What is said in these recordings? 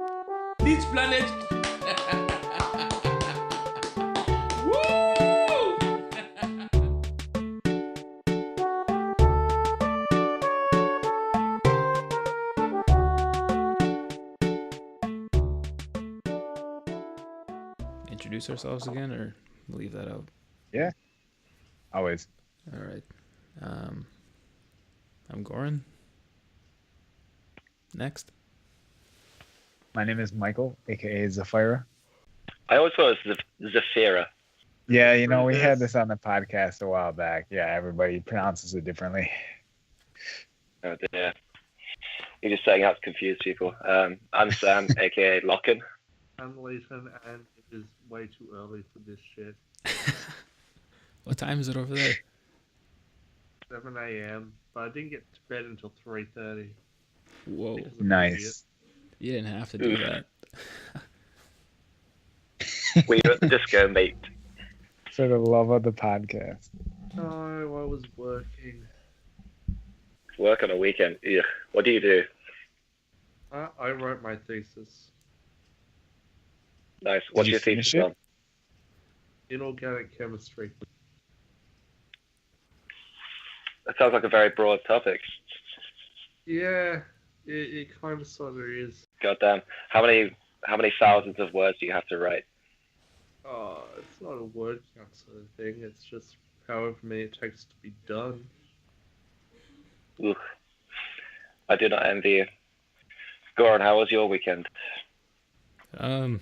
This planet. Woo! Introduce ourselves again, or leave that out? Yeah, always. All right. I'm Goran. Next. My name is Michael, aka Zafira. I always thought it was Zafira. Yeah, we had this on the podcast a while back. Yeah, everybody pronounces it differently. Oh dear. You're just setting out to confuse people. I'm Sam, aka Lockin. I'm Leighton, and it is way too early for this shit. What time is it over there? 7 a.m., but I didn't get to bed until 3:30. Whoa. Nice. You didn't have to do that. Were you at the disco, mate? For the love of the podcast. No, I was working. Work on a weekend. Ugh. What do you do? I wrote my thesis. Nice. What's you your finish thesis it? on? Inorganic chemistry. That sounds like a very broad topic. Yeah, it kind of sort of is. Goddamn. How many thousands of words do you have to write? Oh, it's not a word count sort of thing. It's just however many it takes to be done. Ugh. I do not envy you. Goran, how was your weekend? It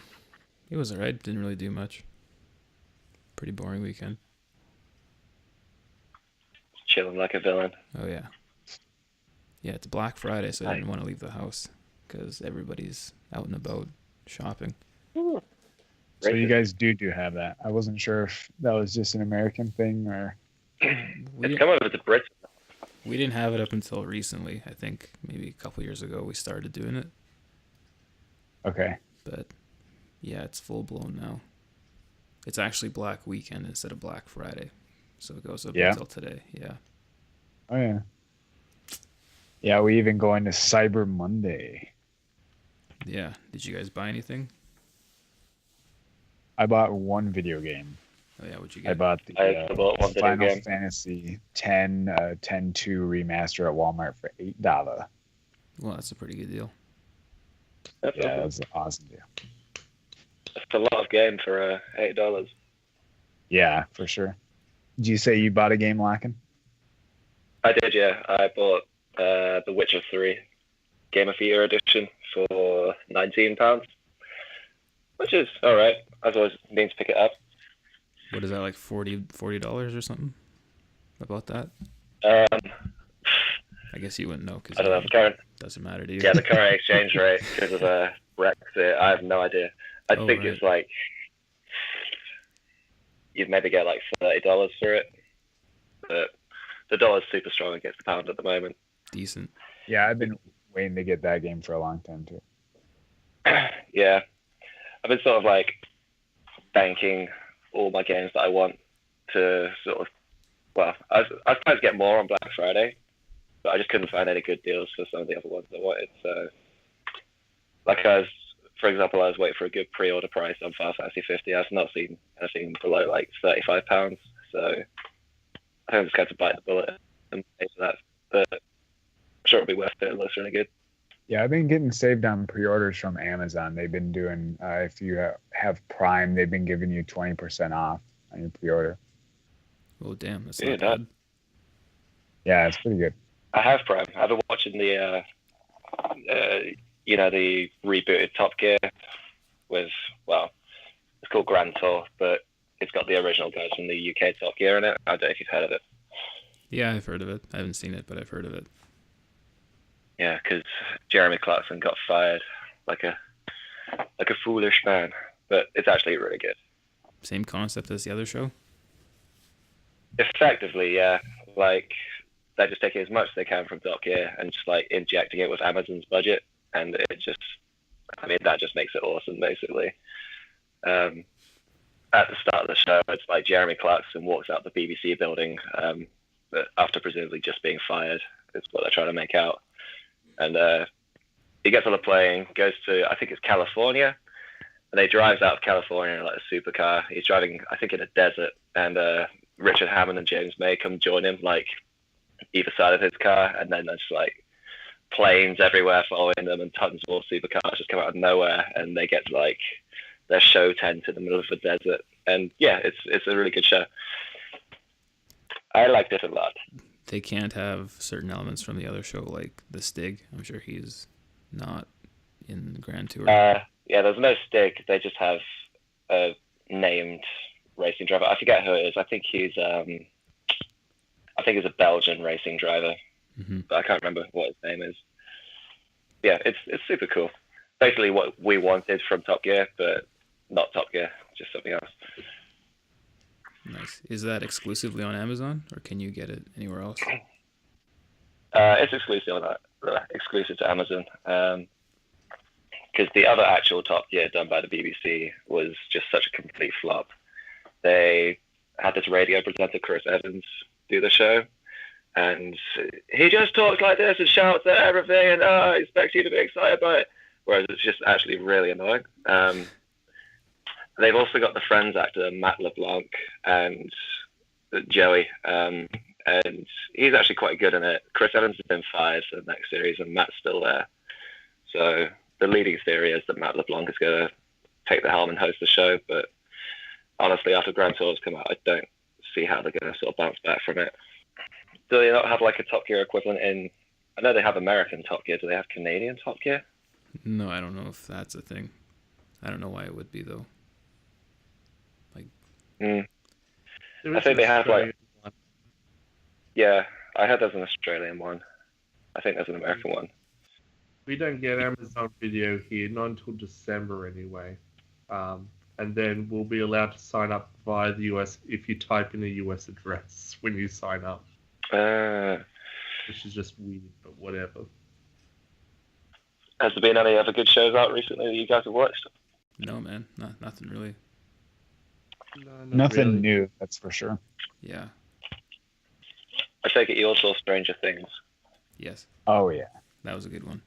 was alright. Didn't really do much. Pretty boring weekend. Chilling like a villain. Oh yeah. Yeah, it's Black Friday, so I didn't want to leave the house because everybody's out and about shopping. So you guys do have that. I wasn't sure if that was just an American thing or... It's come over to Britain. We didn't have it up until recently. I think maybe a couple years ago we started doing it. Okay. But yeah, it's full blown now. It's actually Black Weekend instead of Black Friday. So it goes up until today. Yeah. Oh, yeah. Yeah, we even go into Cyber Monday. Yeah. Did you guys buy anything? I bought one video game. Oh, yeah. What'd you get? I bought the I bought one video Final game. Fantasy 10-2 remaster at Walmart for $8. Well, that's a pretty good deal. That's Yeah, awesome. that's an awesome deal. That's a lot of game for $8. Yeah, for sure. Did you say you bought a game, Lockin? I did, yeah. I bought The Witcher 3 Game of the Year edition for £19, which is all right. I've always meant to pick it up. What is that, like $40 or something? About that? I guess you wouldn't know because I don't know. The current, doesn't matter to you. yeah, the current exchange rate because of Brexit. I have no idea. I think right. it's like you'd maybe get like $30 for it, but the dollar's super strong against the pound at the moment. Decent. Yeah, I've been waiting to get that game for a long time, too. Yeah, I've been sort of like banking all my games that I want to sort of. Well, I was trying to get more on Black Friday, but I just couldn't find any good deals for some of the other ones I wanted. So, like for example, I was waiting for a good pre-order price on Final Fantasy 50. I've not seen anything below like £35. So I think I'm just going to bite the bullet and pay for that. But I'm sure it'll be worth it. It looks really good. Yeah, I've been getting saved on pre-orders from Amazon. They've been doing, if you have Prime, they've been giving you 20% off on your pre-order. Oh, damn. That's Yeah, not bad. Yeah, it's pretty good. I have Prime. I've been watching the the rebooted Top Gear with, well, it's called Grand Tour, but it's got the original guys from the UK Top Gear in it. I don't know if you've heard of it. Yeah, I've heard of it. I haven't seen it, but I've heard of it. Yeah, because Jeremy Clarkson got fired like a foolish man, but it's actually really good. Same concept as the other show? Effectively, yeah. Like, they're just taking as much as they can from Top Gear and just like injecting it with Amazon's budget, and it just, that just makes it awesome, basically. At the start of the show, it's like Jeremy Clarkson walks out the BBC building, but after presumably just being fired, is what they're trying to make out. And he gets on a plane, goes to, I think it's California, and he drives out of California in like a supercar. He's driving, I think, in a desert, and Richard Hammond and James May come join him, like either side of his car, and then there's like planes everywhere following them, and tons more supercars just come out of nowhere, and they get like their show tent in the middle of the desert. And yeah, it's a really good show. I liked it a lot. They can't have certain elements from the other show, like the Stig. I'm sure he's not in the Grand Tour. Yeah, there's no Stig. They just have a named racing driver. I forget who it is. I think he's a Belgian racing driver, but I can't remember what his name is. Yeah, it's super cool. Basically, what we wanted from Top Gear, but not Top Gear, just something else. Nice. Is that exclusively on Amazon, or can you get it anywhere else? It's exclusive to Amazon. Because the other actual Top Gear done by the BBC was just such a complete flop. They had this radio presenter, Chris Evans, do the show, and he just talks like this and shouts at everything, and I expect you to be excited by it. Whereas it's just actually really annoying. They've also got the Friends actor, Matt LeBlanc, and Joey, and he's actually quite good in it. Chris Evans has been fired for the next series, and Matt's still there. So the leading theory is that Matt LeBlanc is going to take the helm and host the show, but honestly, after Grand Tour's come out, I don't see how they're going to sort of bounce back from it. Do they not have like a Top Gear equivalent in... I know they have American Top Gear. Do they have Canadian Top Gear? No, I don't know if that's a thing. I don't know why it would be, though. I think they have like... Yeah, I heard there's an Australian one. I think there's an American one. We don't get Amazon Video here, not until December anyway. And then we'll be allowed to sign up via the US if you type in a US address when you sign up. Which is just weird, but whatever. Has there been any other good shows out recently that you guys have watched? No, man. Nothing really. No, Nothing really. new, that's for sure. Yeah. I take it you also saw Stranger Things. Yes. Oh, yeah. That was a good one.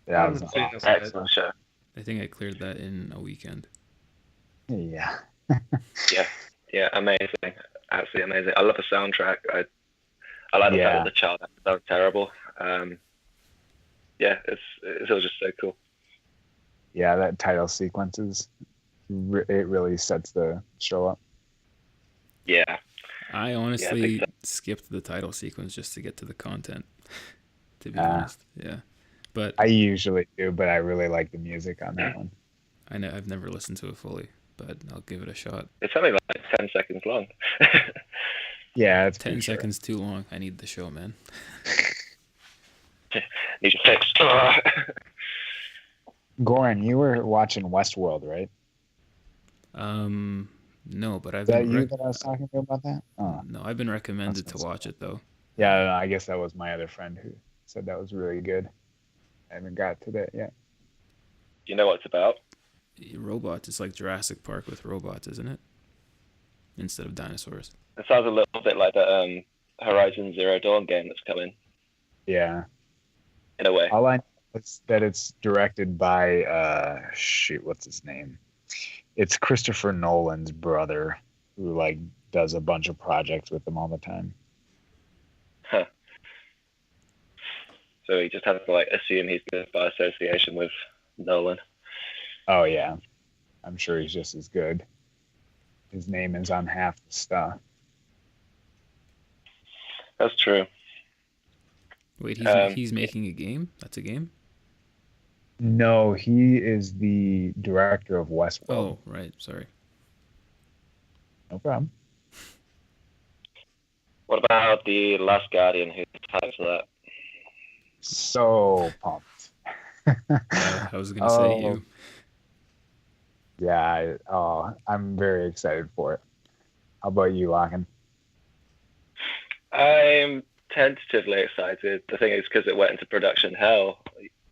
That was haven't seen awesome. it. Excellent show. I think I cleared that in a weekend. Yeah. Yeah, amazing. Absolutely amazing. I love the soundtrack. I like the fact that the child sounds terrible. Yeah, it's all just so cool. Yeah, that title sequence it really sets the show up. Yeah. I honestly skipped the title sequence just to get to the content, to be honest. Yeah. But I usually do, but I really like the music on that one. I know I've never listened to it fully, but I'll give it a shot. It's only like 10 seconds long. Yeah, it's 10 seconds too long. I need the show, man. Need to fix. Goran, you were watching Westworld, right? No, but I've Is that been you that I was talking to about that? Oh. No, I've been recommended to watch it though. Yeah, I guess that was my other friend who said that was really good. I haven't got to that yet. You know what it's about? Robots. It's like Jurassic Park with robots, isn't it? Instead of dinosaurs. It sounds a little bit like the Horizon Zero Dawn game that's coming. Yeah. In a way. All I know is that it's directed by what's his name? It's Christopher Nolan's brother, who like does a bunch of projects with him all the time. Huh. So he just has to like assume he's good by association with Nolan. Oh yeah, I'm sure he's just as good. His name is on half the stuff. That's true. Wait, he's making a game? That's a game? No, he is the director of Westworld. Oh, right. Sorry. No problem. What about The Last Guardian? Who's hyped for that? So pumped. I was going to say you. Yeah, I'm very excited for it. How about you, Lachlan? I'm tentatively excited. The thing is, because it went into production hell,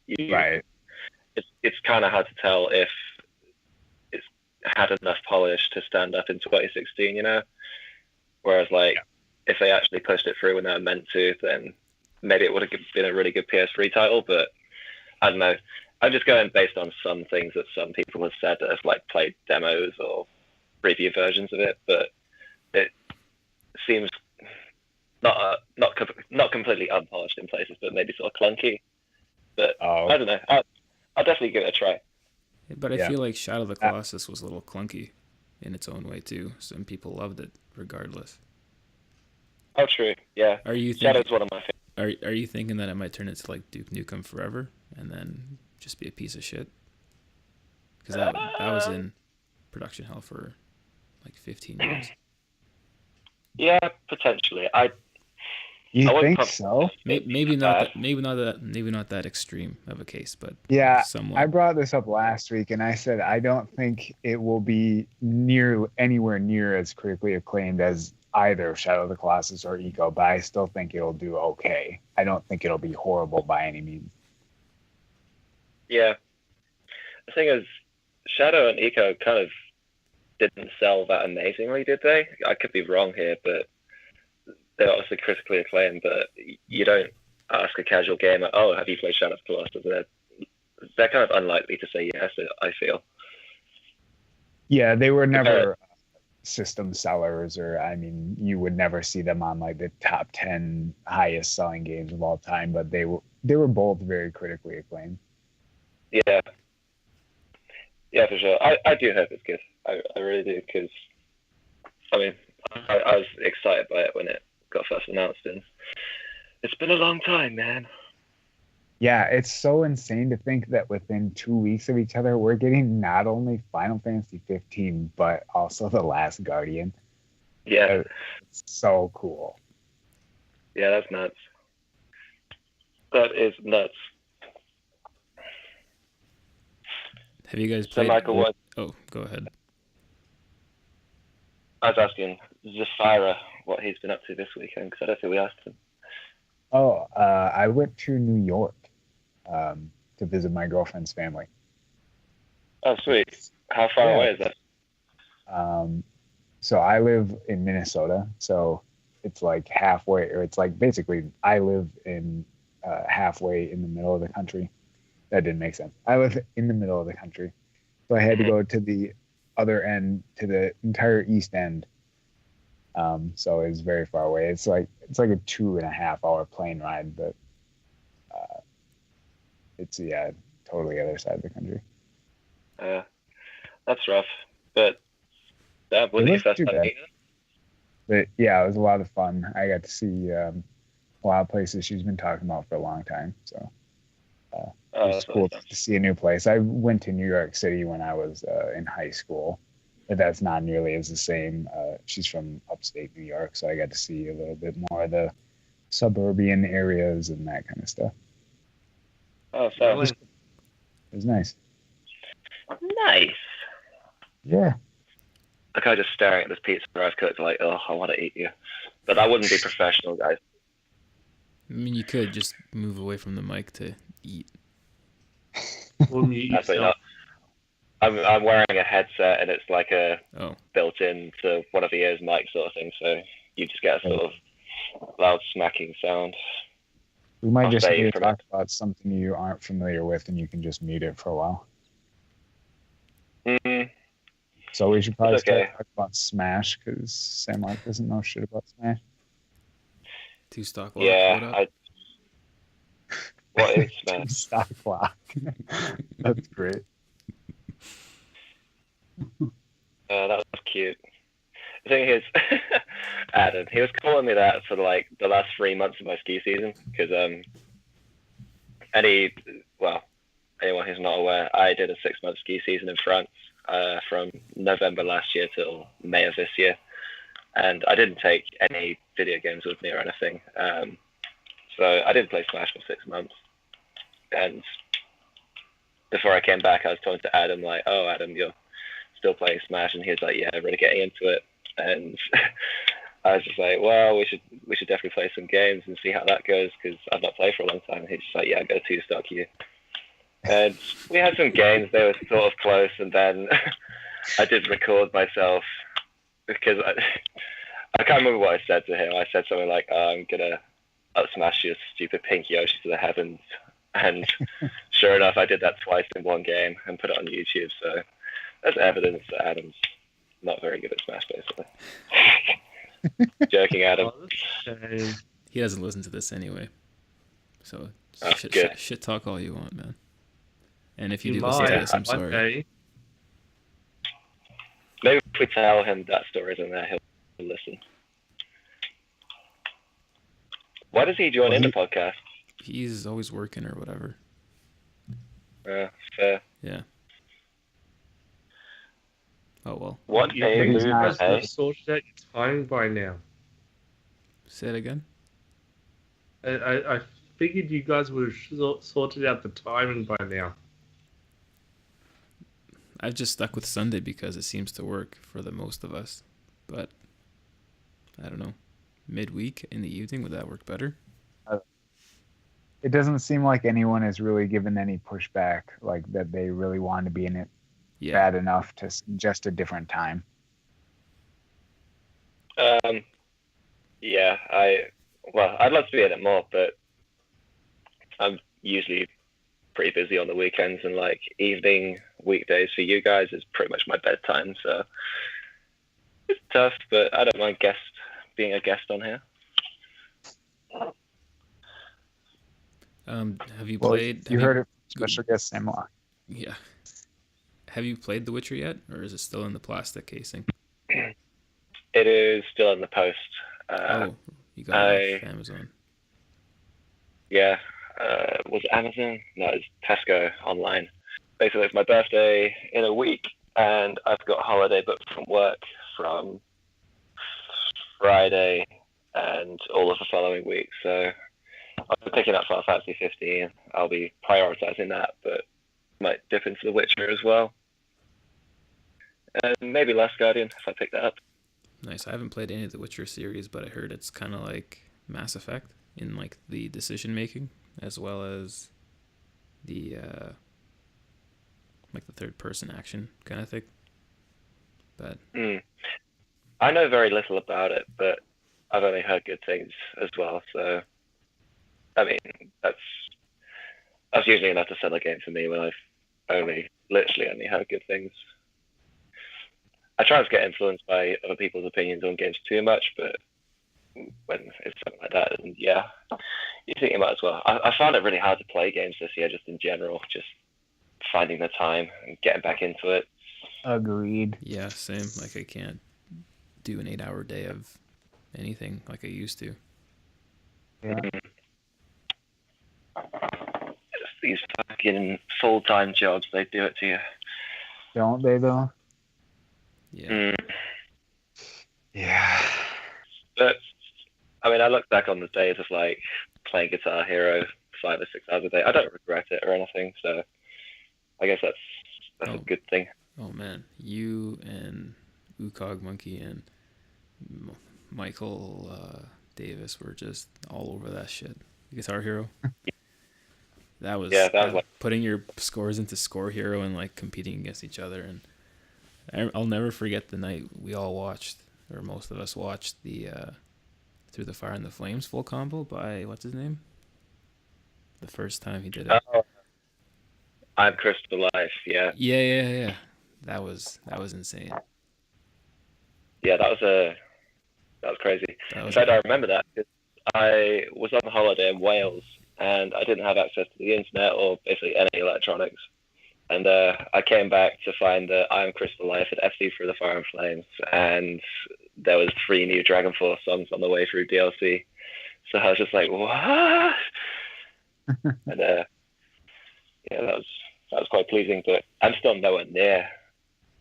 Right. It's kind of hard to tell if it's had enough polish to stand up in 2016, you know? Whereas, if they actually pushed it through when they were meant to, then maybe it would have been a really good PS3 title, but I don't know. I'm just going based on some things that some people have said that have like played demos or preview versions of it, but it seems not completely unpolished in places, but maybe sort of clunky. But I don't know. I'll definitely give it a try. But I feel like Shadow of the Colossus was a little clunky in its own way too. Some people loved it regardless. Oh, true. Yeah. Are you Shadow's one of my favorites. Are you thinking that it might turn into like Duke Nukem Forever and then just be a piece of shit? Because that was in production hell for like 15 years. Yeah, potentially. You think so? Maybe not that extreme of a case, but yeah, somewhat. I brought this up last week, and I said I don't think it will be anywhere near as critically acclaimed as either Shadow of the Colossus or Eco, but I still think it'll do okay. I don't think it'll be horrible by any means. Yeah, the thing is, Shadow and Eco kind of didn't sell that amazingly, did they? I could be wrong here, but they're obviously critically acclaimed, but you don't ask a casual gamer, oh, have you played Shadow of the Colossus? They're kind of unlikely to say yes, I feel. Yeah, they were never system sellers, or I mean, you would never see them on like the top 10 highest selling games of all time, but they were both very critically acclaimed. Yeah. Yeah, for sure. I do hope it's good. I really do, because, I mean, I was excited by it when it got first announced, and it's been a long time, man. Yeah, it's so insane to think that within 2 weeks of each other, we're getting not only Final Fantasy 15, but also The Last Guardian. Yeah. It's so cool. Yeah, that's nuts. That is nuts. Have you guys played? So, Michael, what? Oh, go ahead. I was asking Zafira what he's been up to this weekend, because I don't think we asked him. Oh, I went to New York to visit my girlfriend's family. Oh, sweet. How far away is that? So I live in Minnesota, so it's like halfway, or it's like basically I live in halfway in the middle of the country. That didn't make sense. I live in the middle of the country, so I had to go to the other end, to the entire east end. So it's very far away. It's like a 2.5 hour plane ride, but it's totally other side of the country. That's rough, but that was the first time. But yeah, it was a lot of fun. I got to see a lot of places she's been talking about for a long time. So it was cool to see a new place. I went to New York City when I was in high school, but that's not nearly as the same. She's from upstate New York, so I got to see a little bit more of the suburban areas and that kind of stuff. Oh, so it was nice. Nice. Yeah. I'm kind of just staring at this pizza I've cooked, like, oh, I want to eat you. But that wouldn't be professional, guys. I mean, you could just move away from the mic to eat. Absolutely not. I'm wearing a headset, and it's like a built-in to one of the ears mic sort of thing, so you just get a sort of loud smacking sound. We might just need to talk about something you aren't familiar with, and you can just mute it for a while. Mm-hmm. So we should probably start talking about Smash, because Sam Mark doesn't know shit about Smash. Two stock lock. Yeah, what is Smash? Stock lock. That's great. That was cute. The thing is, Adam, he was calling me that for like the last 3 months of my ski season, because anyone who's not aware, I did a 6-month ski season in France from November last year till May of this year, and I didn't take any video games with me or anything, so I didn't play Smash for 6 months. And before I came back, I was talking to Adam, like, oh, Adam, you're still playing Smash? And he was like, yeah, really getting into it. And I was just like, well, we should definitely play some games and see how that goes, because I've not played for a long time. And he's just like, yeah, go 2-stock you. And we had some games. They were sort of close, and then I did record myself, because I can't remember what I said to him. I said something like, I'm gonna up smash your stupid pink Yoshi to the heavens. And sure enough, I did that twice in one game and put it on YouTube. So that's evidence that Adam's not very good at Smash, basically. Joking, Adam. Oh, that's a shame. He doesn't listen to this anyway. So Good. shit talk all you want, man. And if you He do listen to might this, I'm one sorry. day. Maybe if we tell him that story's in there, he'll listen. Why does he join in the podcast? He's always working or whatever. Fair. Yeah. Oh well. One day, You he's not- guys would have sorted out your timing by now. Say it again. I figured you guys would have sorted out the timing by now. I've just stuck with Sunday because it seems to work for the most of us. But I don't know. Midweek in the evening, would that work better? It doesn't seem like anyone has really given any pushback, like that they really want to be in it Yeah. bad enough to suggest a different time. Yeah, I'd love to be in it more, but I'm usually pretty busy on the weekends, and like evening weekdays for you guys is pretty much my bedtime, so it's tough, but I don't mind being a guest on here. Have you Well, played? you heard it from special guest Samla. Yeah. Have you played The Witcher yet, or is it still in the plastic casing? It is still in the post. You got it off Amazon. Yeah. Was it Amazon? No, it's Tesco online. Basically, it's my birthday in a week, and I've got a holiday booked from work from Friday and all of the following week. So I'll be picking up Final Fantasy 15. I'll be prioritizing that, but might dip into The Witcher as well. And maybe Last Guardian if I pick that up. Nice. I haven't played any of the Witcher series, but I heard it's kind of like Mass Effect in like the decision making, as well as the like the third person action kind of thing. But I know very little about it, but I've only heard good things as well. So I mean, that's usually enough to sell a game for me when I've literally only heard good things. I try not to get influenced by other people's opinions on games too much, but when it's something like that, then yeah, you think you might as well. I found it really hard to play games this year, just in general, just finding the time and getting back into it. Agreed. yeah, same. Like I can't do an 8-hour day of anything like I used to. Yeah. Just these fucking full-time jobs, they do it to you. Don't they though? Yeah. Yeah. But I mean, I look back on the days of like playing Guitar Hero 5 or 6 hours a day. I don't regret it or anything, so I guess that's a good thing. Oh man, you and Ukog Monkey and Michael Davis were just all over that shit. Guitar Hero. That was like putting your scores into Score Hero and like competing against each other. And I'll never forget the night we all watched, or most of us watched, the Through the Fire and the Flames full combo by what's his name? The first time he did it. I'm Crystal Life, yeah. Yeah. That was insane. Yeah, that was crazy. That In fact, I remember that because I was on holiday in Wales and I didn't have access to the internet or basically any electronics. And I came back to find that I Am Crystal Life at FC Through the Fire and Flames, and there was 3 new Dragon Force songs on the way through DLC. So I was just like, what? And yeah, that was quite pleasing. But I'm still nowhere near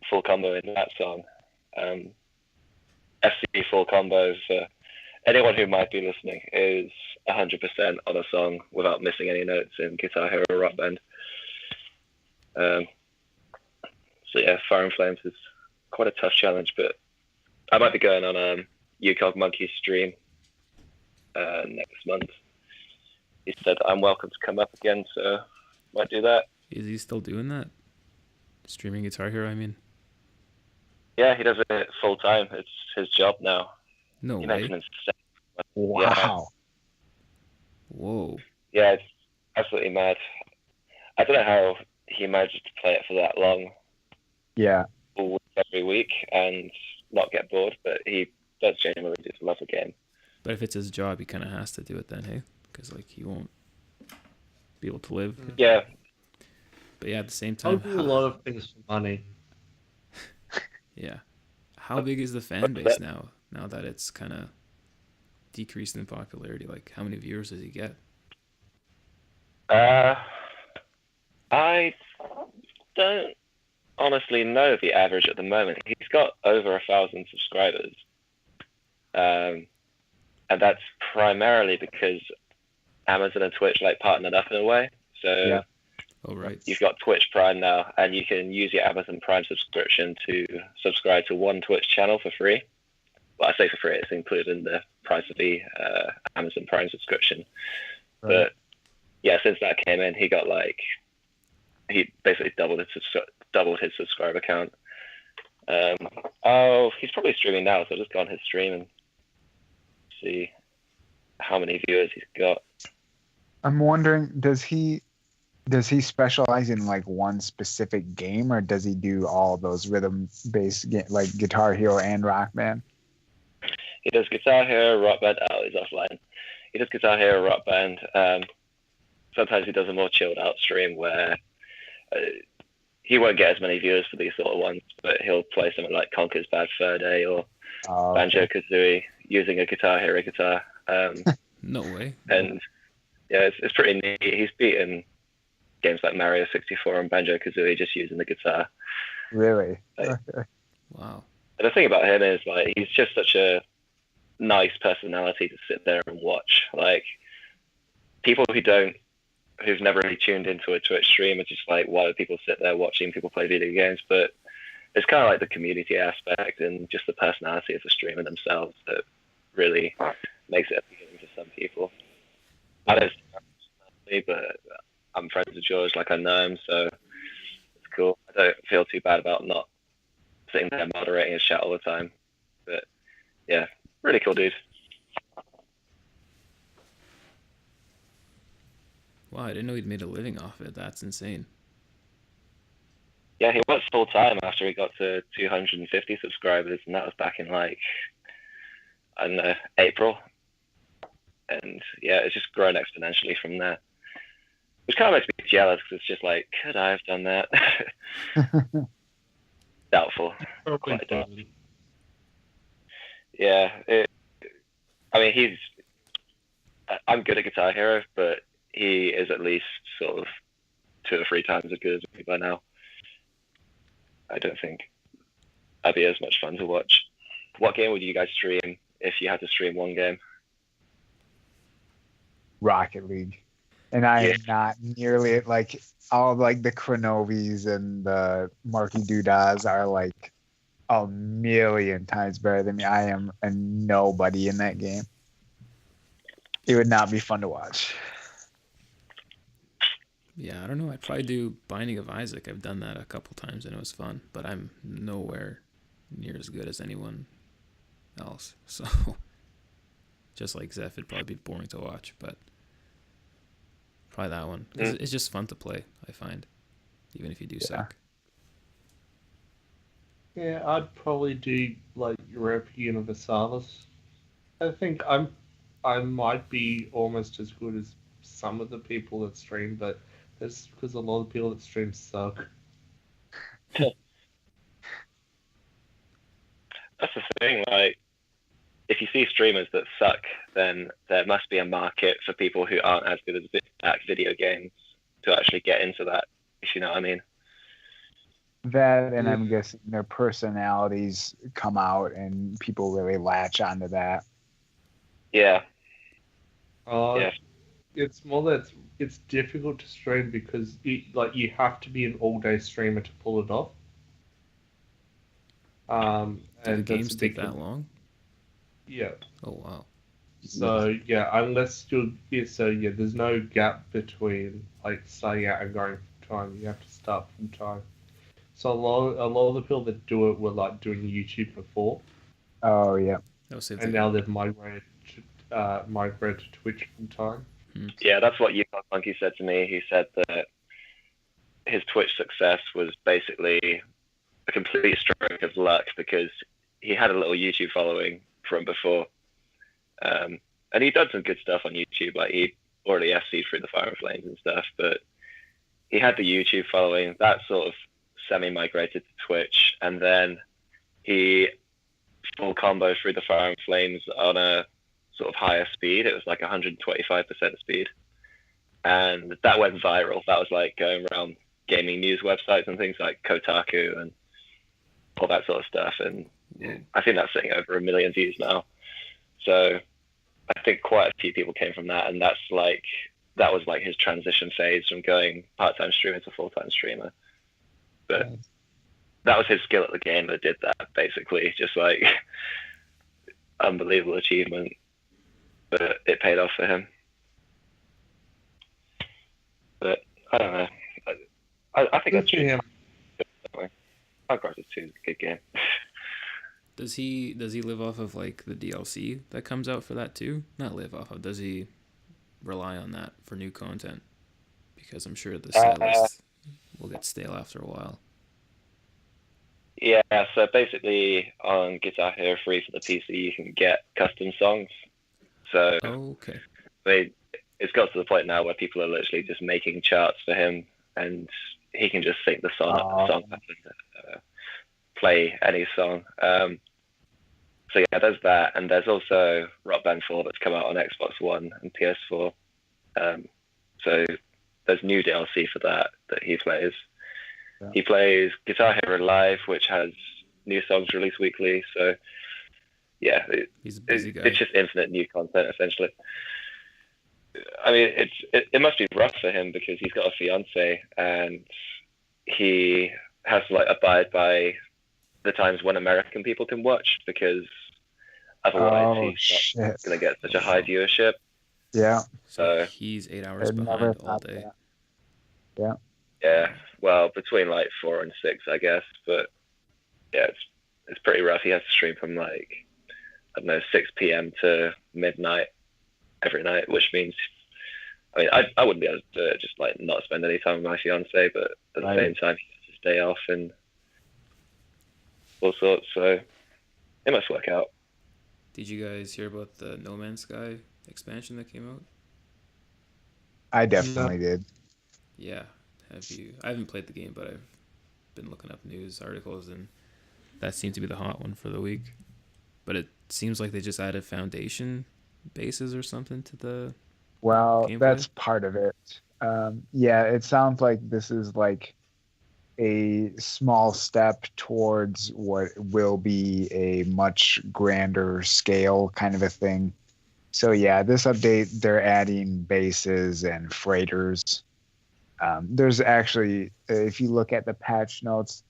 full combo in that song. FC full combo for anyone who might be listening is 100% on a song without missing any notes in Guitar Hero Rock Band. So yeah, Fire and Flames is quite a tough challenge, but I might be going on UCog Monkey's stream next month. He said I'm welcome to come up again, so might do that. Is he still doing that? Streaming Guitar Hero, I mean? Yeah, he does it full time. It's his job now. No He way. makes an Wow. Whoa. Yeah, absolutely mad. I don't know how he managed to play it for that long. Yeah. Every week and not get bored, but he does genuinely just love the game. But if it's his job, he kind of has to do it then, hey? Because like he won't be able to live. Yeah. But yeah, at the same I'll time, do a lot of things for money. Yeah. How big is the fan base now? Now that it's kind of decreased in popularity, like how many viewers does he get? I don't honestly know the average at the moment. He's got over 1,000 subscribers, and that's primarily because Amazon and Twitch like partnered up in a way. So Yeah. Oh right. you've got Twitch Prime now, and you can use your Amazon Prime subscription to subscribe to one Twitch channel for free. Well, I say for free; it's included in the price of the Amazon Prime subscription. Right. But yeah, since that came in, he basically doubled his subscriber count. He's probably streaming now, so I'll just go on his stream and see how many viewers he's got. I'm wondering, does he specialize in like one specific game, or does he do all those rhythm-based like Guitar Hero and Rock Band? He does Guitar Hero, Rock Band. Oh, he's offline. He does Guitar Hero, Rock Band. Sometimes he does a more chilled out stream where he won't get as many viewers for these sort of ones, but he'll play something like Conker's Bad Fur Day or Banjo-Kazooie using a Guitar Hero guitar. No way. And yeah, it's pretty neat. He's beaten games like Mario 64 and Banjo-Kazooie just using the guitar. Really? Wow. And the thing about him is like he's just such a nice personality to sit there and watch. Like people who've never really tuned into a Twitch stream are just like, why do people sit there watching people play video games? But it's kind of like the community aspect and just the personality of the streamer themselves that really makes it appealing to some people. I don't see but I'm friends with George, like I know him, so it's cool. I don't feel too bad about not sitting there moderating his chat all the time. But yeah, really cool dude. Wow, I didn't know he'd made a living off it. That's insane. Yeah, he worked full time after he got to 250 subscribers, and that was back in like, I don't know, April. And yeah, it's just grown exponentially from there. Which kind of makes me jealous because it's just like, could I have done that? Doubtful. Quite doubtful. Yeah, I'm good at Guitar Hero, but he is at least sort of 2 or 3 times as good as me by now. I don't think that'd be as much fun to watch. What game would you guys stream if you had to stream one game? Rocket League. And I am not nearly like all like the Cronovies and the Marky Doodads are like a million times better than me. I am a nobody in that game. It would not be fun to watch. Yeah, I don't know. I'd probably do Binding of Isaac. I've done that a couple times and it was fun, but I'm nowhere near as good as anyone else. So, just like Zeph, it'd probably be boring to watch, but probably that one. It's just fun to play, I find, even if you do suck. Yeah, I'd probably do like Europa Universalis. I think I might be almost as good as some of the people that stream, but that's because a lot of people that stream suck. That's the thing, like, if you see streamers that suck, then there must be a market for people who aren't as good at video games to actually get into that, if you know what I mean. That, and I'm guessing their personalities come out and people really latch onto that. Yeah. It's more that it's difficult to stream because you have to be an all-day streamer to pull it off. Do the And games take that long? Yeah. Oh wow. So yeah, unless there's no gap between like starting out and going full time. You have to start full time. So a lot of the people that do it were like doing YouTube before. Oh yeah. And now they've migrated to Twitch full time. Yeah, that's what Yukon Monkey said to me. He said that his Twitch success was basically a complete stroke of luck because he had a little YouTube following from before. And he'd done some good stuff on YouTube, like he already FC'd through the Fire and Flames and stuff, but he had the YouTube following, that sort of semi-migrated to Twitch, and then he full combo through the Fire and Flames on a sort of higher speed. It was like 125% speed. And that went viral. That was like going around gaming news websites and things like Kotaku and all that sort of stuff. And I think that's sitting over 1 million views now. So I think quite a few people came from that. And that was like his transition phase from going part-time streamer to full-time streamer. But that was his skill at the game that did that, basically. Just like unbelievable achievement. But it paid off for him. But I don't know. I think that's him. Minecraft 2 is a good game. Does he live off of like the DLC that comes out for that too? Not live off of. Does he rely on that for new content? Because I'm sure the set list will get stale after a while. Yeah, so basically on Guitar Hero 3 for the PC, you can get custom songs. So okay. It's got to the point now where people are literally just making charts for him, and he can just sync the song up and play any song. So yeah, there's that, and there's also Rock Band 4 that's come out on Xbox One and PS4. So there's new DLC for that he plays. Yeah. He plays Guitar Hero Live, which has new songs released weekly. So yeah, he's a busy guy. It's just infinite new content essentially. I mean, it must be rough for him because he's got a fiance and he has to like abide by the times when American people can watch because otherwise he's not going to get such a high viewership. Yeah. So he's 8 hours behind all day. Yeah. Yeah. Well, between like 4 and 6, I guess. But yeah, it's pretty rough. He has to stream from like, I don't know, 6 p.m. to midnight every night, which means, I mean, I wouldn't be able to just like not spend any time with my fiance, but at the same time, he has to stay off and all sorts. So it must work out. Did you guys hear about the No Man's Sky expansion that came out? I definitely did. Yeah. Have you? I haven't played the game, but I've been looking up news articles, and that seemed to be the hot one for the week. But it seems like they just added foundation bases or something to the gameplay. That's part of it. Yeah, it sounds like this is like a small step towards what will be a much grander scale kind of a thing. So yeah, this update, they're adding bases and freighters. There's actually, if you look at the patch notes,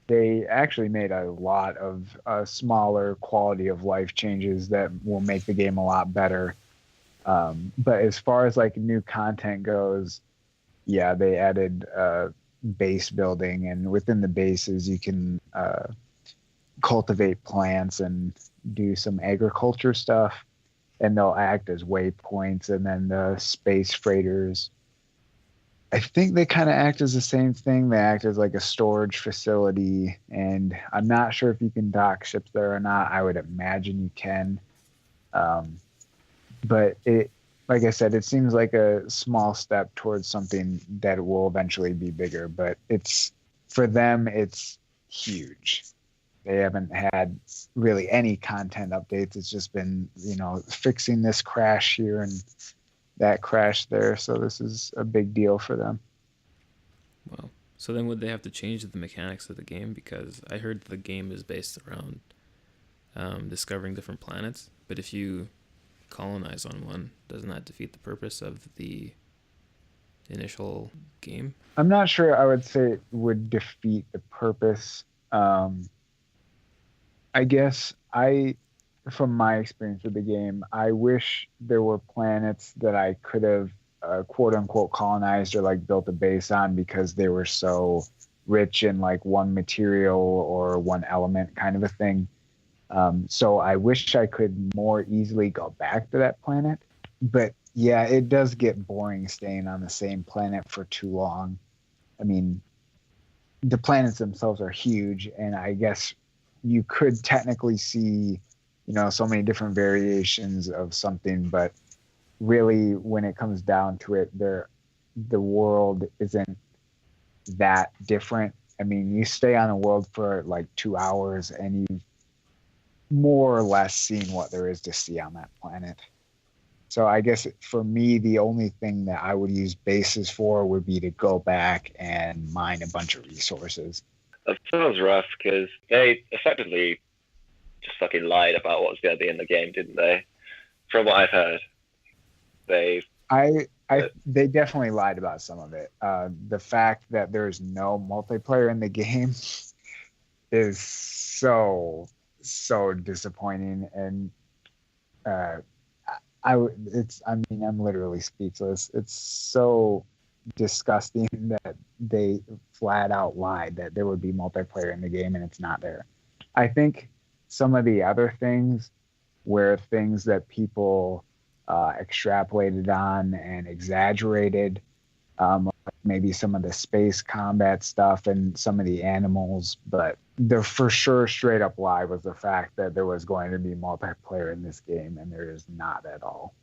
they actually made a lot of smaller quality of life changes that will make the game a lot better. But as far as like new content goes, yeah, they added base building, and within the bases you can cultivate plants and do some agriculture stuff, and they'll act as waypoints. And then the space freighters, I think they kind of act as the same thing. They act as like a storage facility, and I'm not sure if you can dock ships there or not. I would imagine you can. But it, like I said, it seems like a small step towards something that will eventually be bigger, but for them, it's huge. They haven't had really any content updates. It's just been, fixing this crash here and that crash there. So this is a big deal for them. Well, so then would they have to change the mechanics of the game? Because I heard the game is based around discovering different planets. But if you colonize on one, doesn't that defeat the purpose of the initial game? I'm not sure I would say it would defeat the purpose. I guess from my experience with the game, I wish there were planets that I could have quote unquote colonized or like built a base on because they were so rich in like one material or one element kind of a thing. So I wish I could more easily go back to that planet. But Yeah, it does get boring staying on the same planet for too long. I mean, the planets themselves are huge, and I guess you could technically see, so many different variations of something, but really, when it comes down to it, the world isn't that different. I mean, you stay on a world for like 2 hours, and you've more or less seen what there is to see on that planet. So I guess for me, the only thing that I would use bases for would be to go back and mine a bunch of resources. That sounds rough because they effectively just fucking lied about what was going to be in the game, didn't they? From what I've heard, they definitely lied about some of it. The fact that there's no multiplayer in the game is so disappointing, and I'm literally speechless. It's so disgusting that they flat out lied that there would be multiplayer in the game and it's not there. I think some of the other things were things that people extrapolated on and exaggerated. Maybe some of the space combat stuff and some of the animals, but the for sure straight up lie was the fact that there was going to be multiplayer in this game, and there is not at all.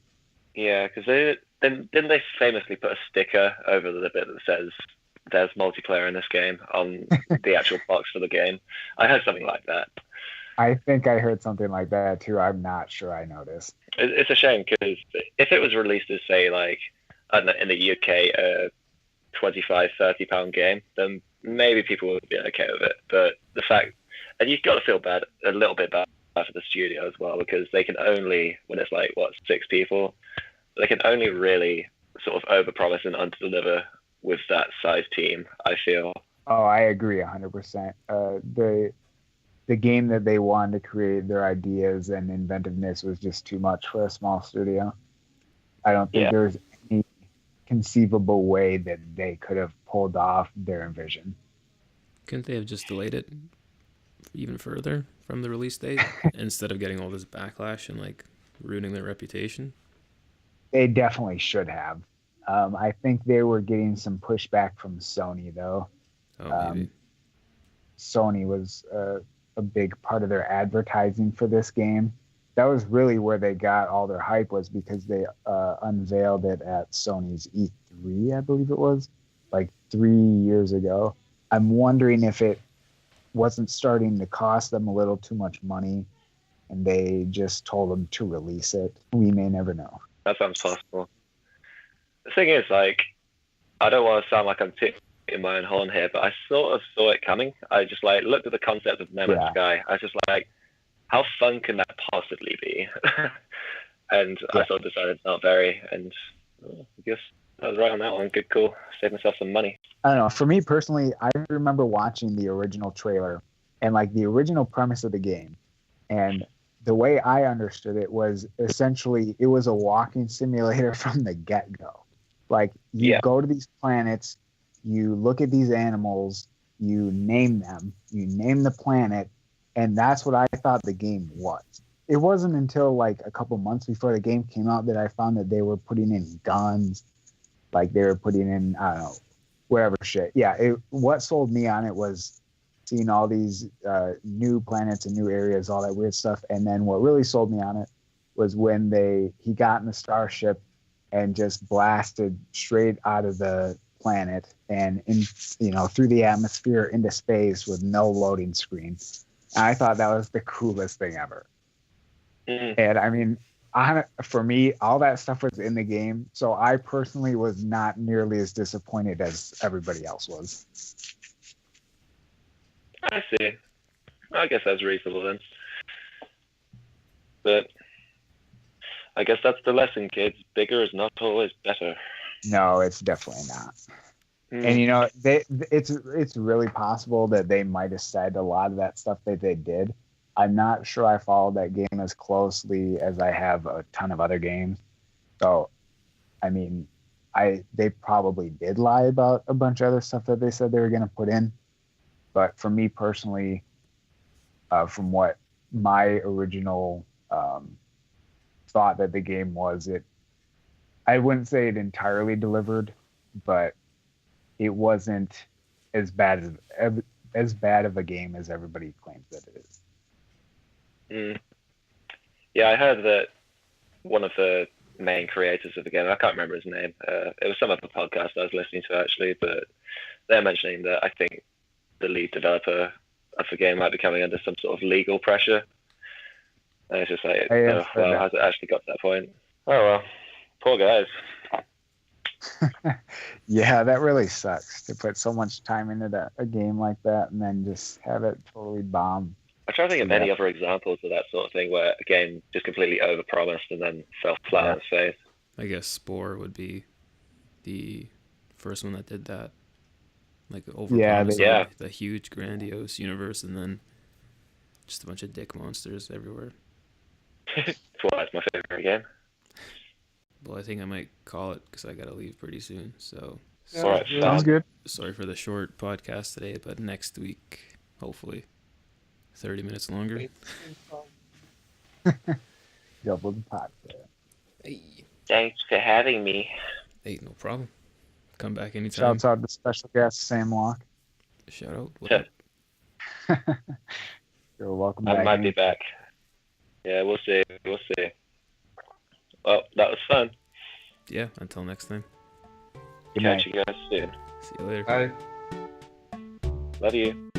Yeah, because didn't they famously put a sticker over the bit that says there's multiplayer in this game on the actual box for the game? I heard something like that. I think I heard something like that too. I'm not sure I noticed. It's a shame because if it was released as, say, like, I don't know, in the UK, £25-30 game, then maybe people would be okay with it. But the fact, and you've got to feel a little bit bad for the studio as well, because they can only, when it's like 6 people, they can only really sort of overpromise and underdeliver with that size team, I feel. Oh, I agree 100%. The game that they wanted to create, their ideas and inventiveness was just too much for a small studio. I don't think there's any conceivable way that they could have pulled off their vision. Couldn't they have just delayed it even further from the release date instead of getting all this backlash and like ruining their reputation? They definitely should have. I think they were getting some pushback from Sony, though. Oh, maybe. Sony was a big part of their advertising for this game. That was really where they got all their hype, was because they unveiled it at Sony's E3, I believe it was, like 3 years ago. I'm wondering if it wasn't starting to cost them a little too much money and they just told them to release it. We may never know. That sounds possible. The thing is, like, I don't want to sound like I'm in my own horn here, but I sort of saw it coming. I just like looked at the concept of No Man's Sky. I was just like, how fun can that possibly be? And I sort of decided not very, and I guess I was right on that one. Good call. Saved myself some money. I don't know. For me personally, I remember watching the original trailer and like the original premise of the game, and the way I understood it was essentially it was a walking simulator from the get-go. Like you go to these planets, you look at these animals, you name them, you name the planet, and that's what I thought the game was. It wasn't until like a couple months before the game came out that I found that they were putting in guns, like they were putting in, I don't know, whatever shit. Yeah, what sold me on it was seeing all these new planets and new areas, all that weird stuff. And then what really sold me on it was when he got in the starship and just blasted straight out of the planet and through the atmosphere into space with no loading screen. I thought that was the coolest thing ever. And I mean, for me, all that stuff was in the game, so I personally was not nearly as disappointed as everybody else was. I see. I guess that's reasonable then. But I guess that's the lesson, kids. Bigger is not always better. No, it's definitely not. And it's really possible that they might have said a lot of that stuff that they did. I'm not sure I followed that game as closely as I have a ton of other games. So, I mean, they probably did lie about a bunch of other stuff that they said they were going to put in. But for me personally, from what my original thought that the game was, I wouldn't say it entirely delivered, but it wasn't as bad of a game as everybody claims that it is. Yeah, I heard that one of the main creators of the game, I can't remember his name. It was some other podcast I was listening to actually, but they're mentioning that I think the lead developer of the game might be coming under some sort of legal pressure. And it's just like, has it actually got to that point? Oh well, poor guys. Yeah, that really sucks to put so much time into a game like that and then just have it totally bomb. I'm trying to think of any other examples of that sort of thing where a game just completely overpromised and then fell flat on its face. I guess Spore would be the first one that did that. Like overpromised the huge, grandiose universe, and then just a bunch of dick monsters everywhere. That's why it's my favorite game. Well, I think I might call it because I gotta leave pretty soon. So, all right, sounds good. Sorry for the short podcast today, but next week, hopefully, 30 minutes longer. Double the podcast. Hey. Thanks for having me. Hey, no problem. Come back anytime. Shouts out to special guest Sam Locke. Shout out. What up? You're welcome back. I might be back. Yeah, we'll see. Well, that was fun. Yeah, until next time. Good Catch night. you guys soon. See you later. Bye. Love you.